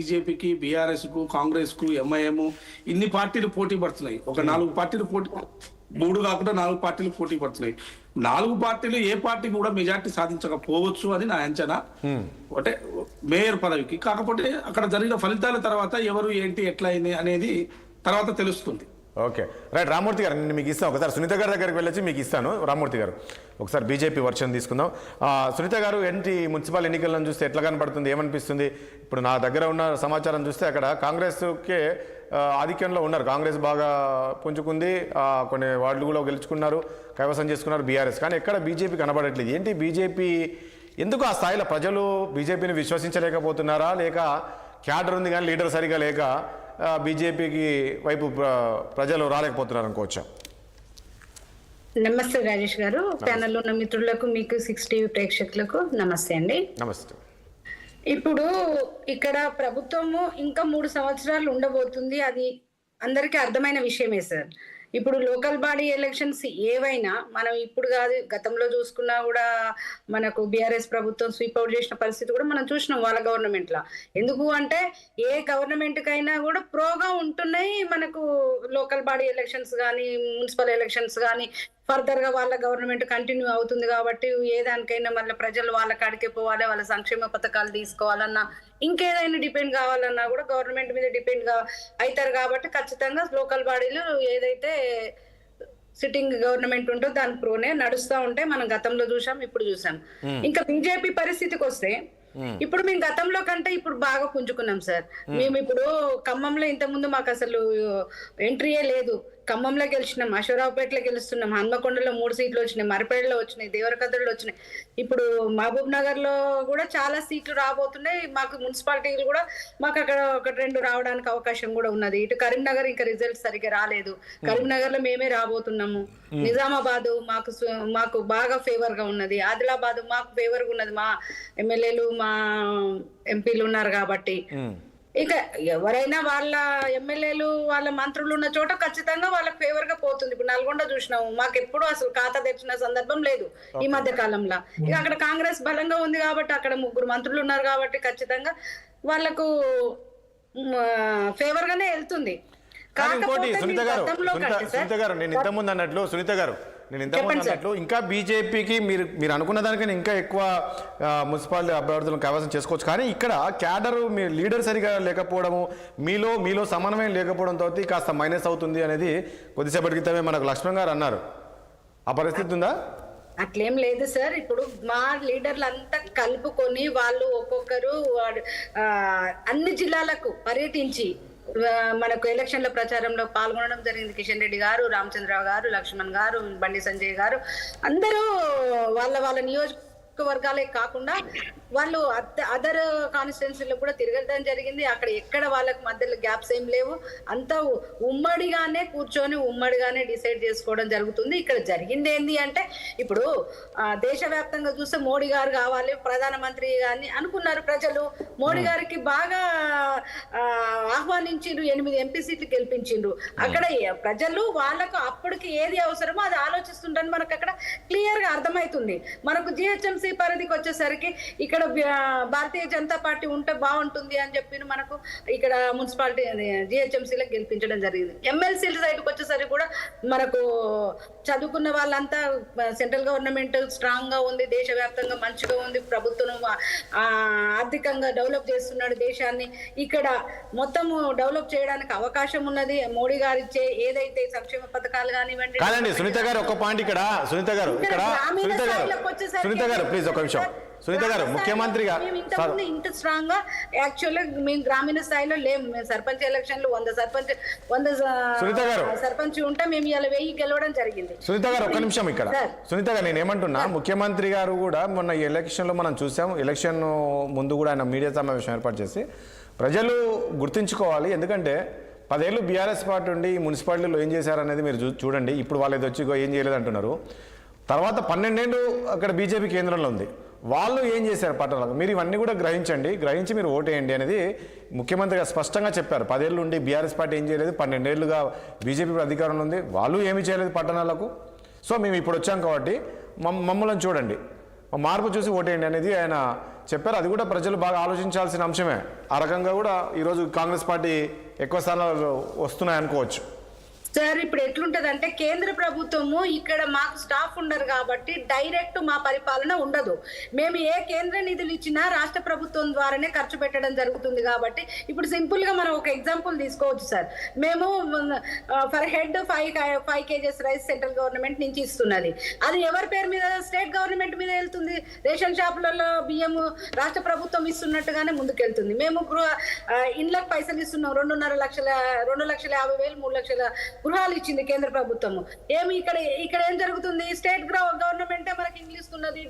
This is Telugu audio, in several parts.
బీజేపీకి, బీఆర్ఎస్కు, కాంగ్రెస్కు, ఎంఐఎం ఇన్ని పార్టీలు పోటీ పడుతున్నాయి. ఒక 4 పార్టీలు పోటీ, 3 కాకుండా 4 పార్టీలు పోటీ పడుతున్నాయి. 4 పార్టీలు ఏ పార్టీ కూడా మెజార్టీ సాధించకపోవచ్చు అని నా అంచనా. అంటే మేయర్ పదవికి. కాకపోతే అక్కడ జరిగిన ఫలితాల తర్వాత ఎవరు ఏంటి ఎట్లా అయింది అనేది తర్వాత తెలుస్తుంది. Okay right. రామ్మూర్తి గారు నేను మీకు ఇస్తాను, ఒకసారి సునీత గారి దగ్గరికి వెళ్ళొచ్చి మీకు ఇస్తాను. రామ్మూర్తి గారు ఒకసారి బీజేపీ వర్షన్ తీసుకుందాం. సునీత గారు ఏంటి మున్సిపల్ ఎన్నికలను చూస్తే ఎట్లా కనబడుతుంది, ఏమనిపిస్తుంది? ఇప్పుడు నా దగ్గర ఉన్న సమాచారం చూస్తే అక్కడ కాంగ్రెస్కే ఆధిక్యంలో ఉన్నారు. కాంగ్రెస్ బాగా పుంజుకుంది, కొన్ని వార్డులు కూడా గెలుచుకున్నారు, కైవసం చేసుకున్నారు బీఆర్ఎస్. కానీ ఎక్కడ బీజేపీ కనబడట్లేదు. ఏంటి బీజేపీ ఎందుకు ఆ స్థాయిలో ప్రజలు బీజేపీని విశ్వసించలేకపోతున్నారా, లేక క్యాడర్ ఉంది కానీ లీడర్ సరిగా లేక బీజేపీకి వైపు ప్రజలు రాలేకపోతున్నారు అనుకోవచ్చా? నమస్తే రాజేష్ గారు, ప్యానెల్లో ఉన్న మిత్రులకు, మీకు 6 టీవీ ప్రేక్షకులకు నమస్తే అండి. నమస్తే. ఇప్పుడు ఇక్కడ ప్రభుత్వము ఇంకా 3 సంవత్సరాలు ఉండబోతుంది, అది అందరికీ అర్థమైన విషయమే సార్. ఇప్పుడు లోకల్ బాడీ ఎలక్షన్స్ ఏవైనా మనం ఇప్పుడు కాదు, గతంలో చూసుకున్నా కూడా మనకు బీఆర్ఎస్ ప్రభుత్వం స్వీప్ అవుట్ చేసిన పరిస్థితి కూడా మనం చూసినాం వాళ్ళ గవర్నమెంట్ లా. ఎందుకు అంటే ఏ గవర్నమెంట్ కైనా కూడా ప్రోగా ఉంటున్నాయి మనకు లోకల్ బాడీ ఎలక్షన్స్ కానీ మున్సిపల్ ఎలక్షన్స్ కానీ ఫర్దర్ గా వాళ్ళ గవర్నమెంట్ కంటిన్యూ అవుతుంది. కాబట్టి ఏ దానికైనా మళ్ళీ ప్రజలు వాళ్ళ కాడికే పోవాలి, వాళ్ళ సంక్షేమ పథకాలు తీసుకోవాలన్నా ఇంకేదైనా డిపెండ్ కావాలన్నా కూడా గవర్నమెంట్ మీద డిపెండ్ అవుతారు. కాబట్టి ఖచ్చితంగా లోకల్ బాడీలు ఏదైతే సిట్టింగ్ గవర్నమెంట్ ఉంటో దాని ప్రోనే నడుస్తూ ఉంటే మనం గతంలో చూసాం, ఇప్పుడు చూసాం. ఇంకా బీజేపీ పరిస్థితికి వస్తే ఇప్పుడు మేము గతంలో కంటే ఇప్పుడు బాగా పుంజుకున్నాం సార్. మేము ఇప్పుడు ఖమ్మంలో ఇంతకుముందు మాకు అసలు ఎంట్రీయే లేదు. ఖమ్మంలో గెలిచినాం, అశ్వరావుపేటలో గెలుస్తున్నాం, హన్మకొండలో 3 సీట్లు వచ్చినాయి, మరిపేడలో వచ్చినాయి, దేవరకద్రలో వచ్చినాయి. ఇప్పుడు మహబూబ్ నగర్ లో కూడా చాలా సీట్లు రాబోతున్నాయి. మాకు మున్సిపాలిటీలు కూడా మాకు అక్కడ 1-2 రావడానికి అవకాశం కూడా ఉన్నది. ఇటు కరీంనగర్ ఇంకా రిజల్ట్ సరిగ్గా రాలేదు, కరీంనగర్ లో మేమే రాబోతున్నాము. నిజామాబాద్ మాకు బాగా ఫేవర్ గా ఉన్నది, ఆదిలాబాద్ మాకు ఫేవర్ గా ఉన్నది, మా ఎమ్మెల్యేలు మా ఎంపీలు ఉన్నారు కాబట్టి. ఇక ఎవరైనా వాళ్ళ ఎమ్మెల్యేలు వాళ్ళ మంత్రులు ఉన్న చోట ఖచ్చితంగా వాళ్ళకి ఫేవర్ గా పోతుంది. ఇప్పుడు నల్గొండ చూసినాము, మాకు ఎప్పుడు అసలు ఖాతా తెచ్చిన సందర్భం లేదు ఈ మధ్య కాలంలో. ఇక అక్కడ కాంగ్రెస్ బలంగా ఉంది కాబట్టి అక్కడ 3 మంత్రులు ఉన్నారు కాబట్టి ఖచ్చితంగా వాళ్ళకు ఫేవర్ గానే వెళ్తుంది. నేను ఇంతకుముందు అన్నట్లు ఇంకా బీజేపీకి మీరు అనుకున్న దానికన్నా ఇంకా ఎక్కువ మున్సిపాలిటీ అభ్యర్థులను కైవసం చేసుకోవచ్చు. కానీ ఇక్కడ క్యాడర్ మీ లీడర్ సరిగా లేకపోవడము, మీలో సమన్వయం లేకపోవడంతో కాస్త మైనస్ అవుతుంది అనేది కొద్దిసేపటి క్రితమే మనకు లక్ష్మణ్ గారు అన్నారు. ఆ పరిస్థితి ఉందా? అట్లేం లేదు సార్. ఇప్పుడు మా లీడర్లు అంతా కలుపుకొని వాళ్ళు ఒక్కొక్కరు అన్ని జిల్లాలకు పర్యటించి మనకు ఎలక్షన్ల ప్రచారంలో పాల్గొనడం జరిగింది. కిషన్ రెడ్డి గారు, రామచంద్రరావు గారు, లక్ష్మణ్ గారు, బండి సంజయ్ గారు అందరూ వాళ్ళ నియోజకవర్గాలే కాకుండా వాళ్ళు అదర్ కాన్స్టిట్యున్సీలో కూడా తిరగడం జరిగింది. అక్కడ ఎక్కడ వాళ్ళకి మధ్యలో గ్యాప్స్ ఏం లేవు, అంతా ఉమ్మడిగానే కూర్చొని ఉమ్మడిగానే డిసైడ్ చేసుకోవడం జరుగుతుంది. ఇక్కడ జరిగింది ఏంటి అంటే ఇప్పుడు దేశవ్యాప్తంగా చూస్తే మోడీ గారు కావాలి ప్రధానమంత్రి అని అనుకున్నారు ప్రజలు. మోడీ గారికి బాగా ఆహ్వానించిండ్రు, 8 ఎంపీ సీట్లు గెలిపించిండ్రు. అక్కడ ప్రజలు వాళ్ళకు అప్పటికి ఏది అవసరమో అది ఆలోచిస్తుండని మనకు అక్కడ క్లియర్ గా అర్థమవుతుంది. మనకు జిహెచ్ఎంసీ పరిధికి వచ్చేసరికి ఇక్కడ భారతీయ జనతా పార్టీ ఉంటే బాగుంటుంది అని చెప్పి మనకు ఇక్కడ మున్సిపాలిటీ జిహెచ్ఎంసీలో గెలిపించడం జరిగింది. ఎమ్మెల్సీ సైడ్కి వచ్చేసరికి కూడా మనకు చదువుకున్న వాళ్ళంతా సెంట్రల్ గవర్నమెంట్ స్ట్రాంగ్ గా ఉంది, దేశవ్యాప్తంగా మంచిగా ఉంది, ప్రభుత్వం ఆర్థికంగా డెవలప్ చేస్తున్నాడు దేశాన్ని. ఇక్కడ మొత్తం డెవలప్ చేయడానికి అవకాశం ఉన్నది. మోడీ గారు ఇచ్చే ఏదైతే సంక్షేమ పథకాలు కానివ్వండి. సునీత గారు ఒక పాయింట్ ఇక్కడ, సునీత గారు ప్లీజ్ ఒక నిమిషం. సునీత గారు ముఖ్యమంత్రిగా ఇంత స్ట్రాంగ్ గా యాక్చువల్గా మేము గ్రామీణ స్థాయిలో లేము. మేము సర్పంచ్ ఎలక్షన్లు 100 సర్పంచ్ ఉంటే మేము ఇలా 1000 గెలవడం జరిగింది. సునీత గారు ఒక్క నిమిషం ఇక్కడ. సునీత గారు నేను ఏమంటున్నా, ముఖ్యమంత్రి గారు కూడా మొన్న ఈ ఎలక్షన్ లో మనం చూసాం, ఎలక్షన్ ముందు కూడా ఆయన మీడియా సమావేశం ఏర్పాటు చేసి ప్రజలు గుర్తుంచుకోవాలి. ఎందుకంటే 10 ఏళ్ళు బీఆర్ఎస్ పార్టీ ఉండి మున్సిపాలిటీలో ఏం చేశారనేది మీరు చూడండి. ఇప్పుడు వాళ్ళు వచ్చి ఏం చేయలేదు అంటున్నారు. తర్వాత 12 ఏళ్ళు అక్కడ బీజేపీ కేంద్రంలో ఉంది, వాళ్ళు ఏం చేశారు పట్టణాలకు. మీరు ఇవన్నీ కూడా గ్రహించి మీరు ఓటేయండి అనేది ముఖ్యమంత్రి గారు స్పష్టంగా చెప్పారు. 10 ఏళ్ళు ఉండి బీఆర్ఎస్ పార్టీ ఏం చేయలేదు, 12 ఏళ్ళుగా బీజేపీ అధికారంలో ఉంది, వాళ్ళు ఏమీ చేయలేదు పట్టణాలకు. సో మేము ఇప్పుడు వచ్చాం కాబట్టి మమ్మల్ని చూడండి, మార్పు చూసి ఓటేయండి అనేది ఆయన చెప్పారు. అది కూడా ప్రజలు బాగా ఆలోచించాల్సిన అంశమే. ఆ రకంగా కూడా ఈరోజు కాంగ్రెస్ పార్టీ ఎక్కువ స్థానాలు వస్తున్నాయి అనుకోవచ్చు. సార్ ఇప్పుడు ఎట్లుంటదంటే కేంద్ర ప్రభుత్వము ఇక్కడ మాకు స్టాఫ్ ఉండరు కాబట్టి డైరెక్ట్ మా పరిపాలన ఉండదు. మేము ఏ కేంద్ర నిధులు ఇచ్చినా రాష్ట్ర ప్రభుత్వం ద్వారానే ఖర్చు పెట్టడం జరుగుతుంది. కాబట్టి ఇప్పుడు సింపుల్ గా మనం ఒక ఎగ్జాంపుల్ తీసుకోవచ్చు సార్. మేము for head 5 kgs rice central government నుంచి ఇస్తున్నది. అది ఎవరి పేరు మీద? స్టేట్ గవర్నమెంట్ మీద వెళ్తుంది. రేషన్ షాపులలో బియ్యము రాష్ట్ర ప్రభుత్వం ఇస్తున్నట్టుగానే ముందుకెళ్తుంది. మేము ఇండ్లకు పైసలు ఇస్తున్నాం. 2.5 లక్షల 2,50,000 3 లక్షల గృహాలు ఇచ్చింది కేంద్ర ప్రభుత్వము. ఏమి ఇక్కడ ఏం జరుగుతుంది? స్టేట్ గవర్నమెంటే మనకి ఇల్లు ఇస్తున్నది,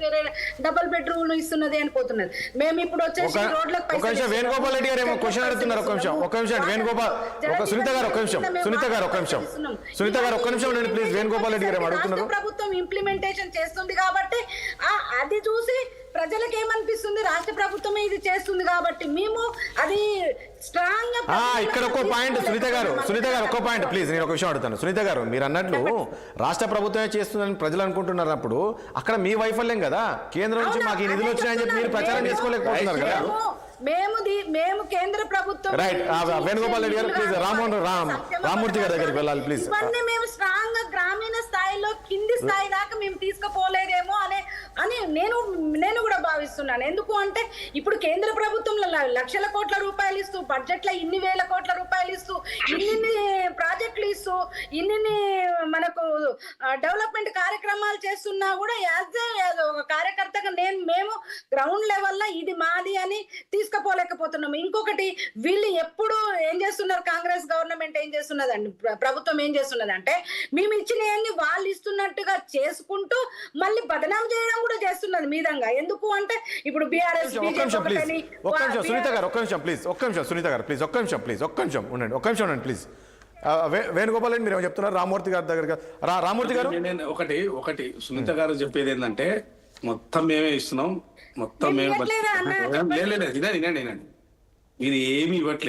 డబుల్ బెడ్రూమ్ ఇస్తున్నది అని పోతున్నది. మేము ఇప్పుడు వచ్చేసి రోడ్లకు వేణుగోపాల్ రెడ్డి గారు ఏమో క్వశ్చన్ అడుగుతున్నారు. ఒక నిమిషం వేణుగోపాల్, సునీత గారు ఒక్క నిమిషం ఉండండి ప్లీజ్. వేణుగోపాల్ రెడ్డి గారు అడుగుతున్నారు. ప్రభుత్వం ఇంప్లిమెంటేషన్ చేస్తుంది కాబట్టి అది చూసి ప్రజలకు ఏమనిపిస్తుంది? రాష్ట్ర ప్రభుత్వమే ఇది చేస్తుంది కాబట్టి మేము అది స్ట్రాంగ్ గా ఇక్కడ ఒక పాయింట్ సునీత గారు ఒక పాయింట్ ప్లీజ్. నేను ఒక విషయం అడుగుతాను. సునీత గారు, మీరు అన్నట్లు రాష్ట్ర ప్రభుత్వమే చేస్తుందని ప్రజలు అనుకుంటున్నప్పుడు అక్కడ మీ వైఫల్యం కదా. కేంద్రం నుంచి మాకు ఈ నిధులు వచ్చినాయని చెప్పి మీరు ప్రచారం చేసుకోలేకపోతున్నారు కదా. మేము కేంద్ర ప్రభుత్వం రైట్. వేణుగోపాల్ రెడ్డి గారు ప్లీజ్. రామ్మూర్తి గారి దగ్గరికి వెళ్ళాలి ప్లీజ్. ఇవన్నీ మేము స్ట్రాంగ్ గా గ్రామీణ స్థాయిలో కింది స్థాయి దాకా మేము తీసుకుపోలేదేమో అని నేను కూడా భావిస్తున్నాను. ఎందుకు అంటే ఇప్పుడు కేంద్ర ప్రభుత్వంలో లక్షల కోట్ల రూపాయలు ఇస్తూ, బడ్జెట్ లో ఇన్ని వేల కోట్ల రూపాయలు ఇస్తూ, ఇన్ని ప్రాజెక్టులు ఇస్తూ, ఇన్ని మనకు డెవలప్మెంట్ కార్యక్రమాలు చేస్తున్నా కూడా యాజ్ ఒక కార్యకర్తగా మేము గ్రౌండ్ లెవెల్ లో ఇది మాది అని తీసుకుపోలేకపోతున్నాం. ఇంకొకటి వీళ్ళు ఎప్పుడు ఏం చేస్తున్నారు? కాంగ్రెస్ గవర్నమెంట్ ఏం చేస్తున్నదండి, ప్రభుత్వం ఏం చేస్తున్నదంటే మేము ఇచ్చినవన్నీ వాళ్ళు ఇస్తున్నట్టుగా చేసుకుంటూ మళ్ళీ బదనాం చేయడం కూడా చేస్తున్నది మీదంగా. ఎందుకు అంటే ఇప్పుడు బీఆర్ఎస్ ఉండండి ప్లీజ్. వేణుగోపాల్ రెడ్డి మీరు చెప్తున్నారు రామ్మూర్తి గారి దగ్గర. రామ్మూర్తి గారు, ఒకటి సునీత గారు చెప్పేది ఏంటంటే మొత్తం మేమే ఇస్తున్నాం, మొత్తం మేము. లేదు, ఇది ఏమి ఇవ్వట్లేదు.